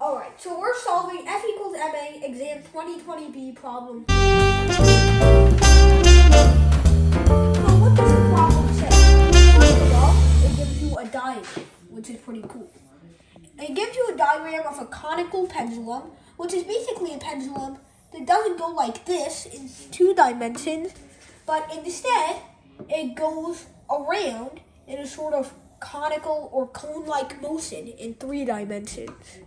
Alright, so we're solving F equals MA exam 2020B problem. So what does the problem say? First of all, it gives you a diagram, which is pretty cool. It gives you a diagram of a conical pendulum, which is basically a pendulum that doesn't go like this in 2 dimensions, but instead it goes around in a sort of conical or cone-like motion in 3 dimensions.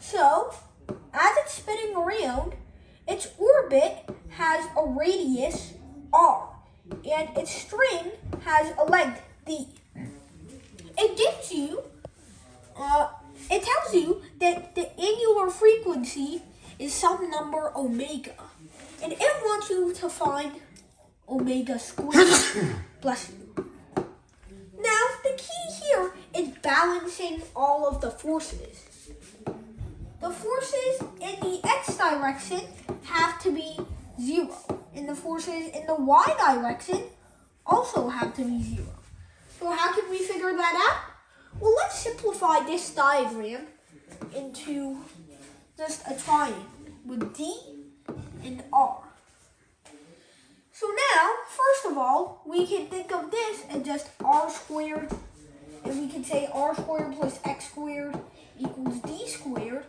So, as it's spinning around, its orbit has a radius r, and its string has a length d. It tells you that the angular frequency is some number omega, and it wants you to find omega squared. Bless you. Now, the key here is balancing all of the forces. The forces in the x direction have to be 0, and the forces in the y direction also have to be 0. So how can we figure that out? Well, let's simplify this diagram into just a triangle with D and R. So now, first of all, we can think of this as just r squared, and we can say r squared plus x squared equals d squared.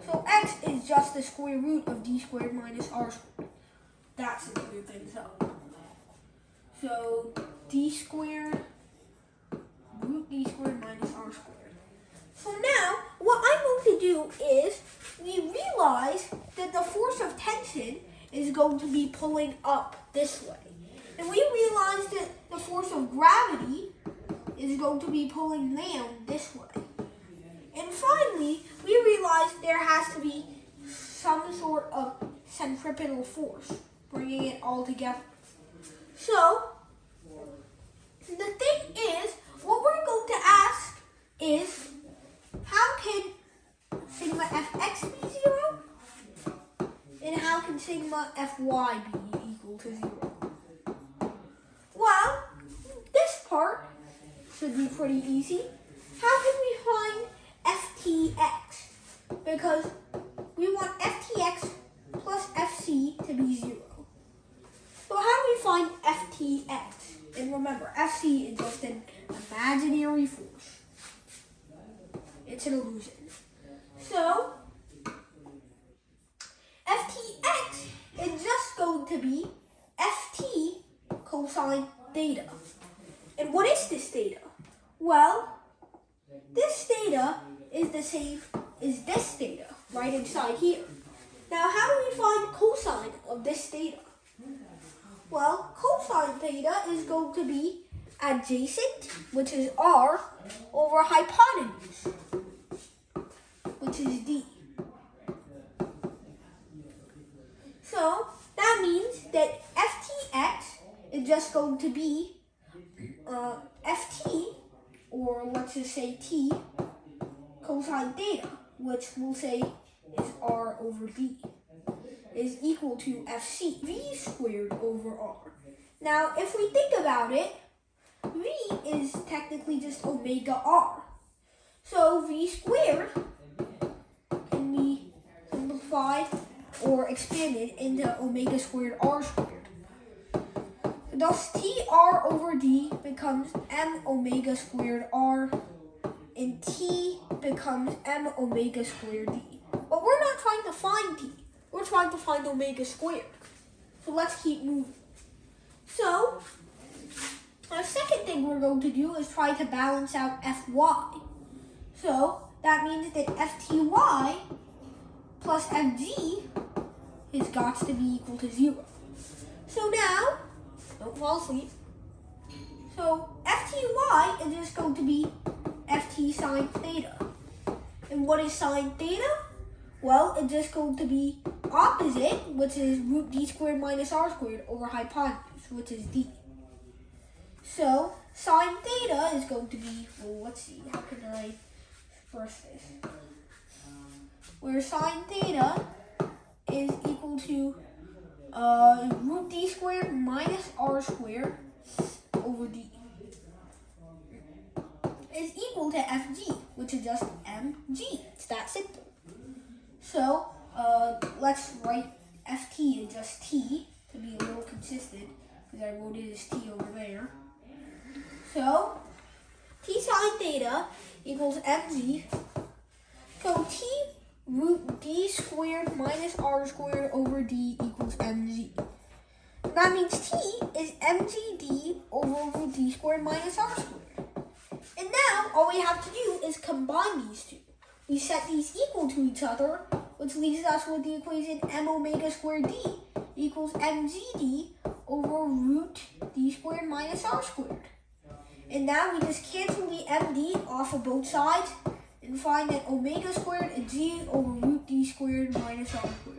So x is just the square root of d squared minus r squared. That's to clear things up. So d squared root d squared minus r squared. So now, what I'm going to do is, we realize that the force of tension is going to be pulling up this way. And we realize that the force of gravity is going to be pulling down this way. And finally, we realize there has to be some sort of centripetal force, bringing it all together. So, the thing is, what we're going to ask is, how can sigma fx be 0? And how can sigma fy be equal to 0? Well, this part should be pretty easy. How can we find ftx? Because we want ftx plus fc to be 0. So how do we find ftx? And remember, fc is just an imaginary force. It's an illusion. So, ftx is just going to be ft cosine theta. And what is this theta? Well, this theta is the same as this theta right inside here. Now, how do we find cosine of this theta? Well, cosine theta is going to be adjacent, which is r, over hypotenuse, which is d. So, that means that ftx is just going to be ft, or let's just say t, cosine theta, which we'll say is r over d, is equal to fc, v squared over r. Now, if we think about it, v is technically just omega r. So v squared can be simplified or expanded into omega squared r squared. Thus, tr over d becomes m omega squared r, and t becomes m omega squared d. But we're not trying to find t. We're trying to find omega squared. So let's keep moving. So, the second thing we're going to do is try to balance out fy. So, that means that fty plus fg has got to be equal to 0. So now, don't fall asleep. So, fty is just going to be ft sine theta. And what is sine theta? Well, it's just going to be opposite, which is root d squared minus r squared over hypotenuse, which is d. So, sine theta is going to be, well, let's see, how can I express this? Where sine theta is equal to root d squared minus r squared over d is equal to fg. which is just mg. It's that simple. So let's write ft as just t to be a little consistent, because I wrote it as t over there. So t sine theta equals mg. So t root d squared minus r squared over d equals mg. That means t is mgd over root d squared minus r squared. And now all we have to do is combine these two. We set these equal to each other, which leaves us with the equation m omega squared d equals mgd over root d squared minus r squared. And now we just cancel the md off of both sides and find that omega squared is g over root d squared minus r squared.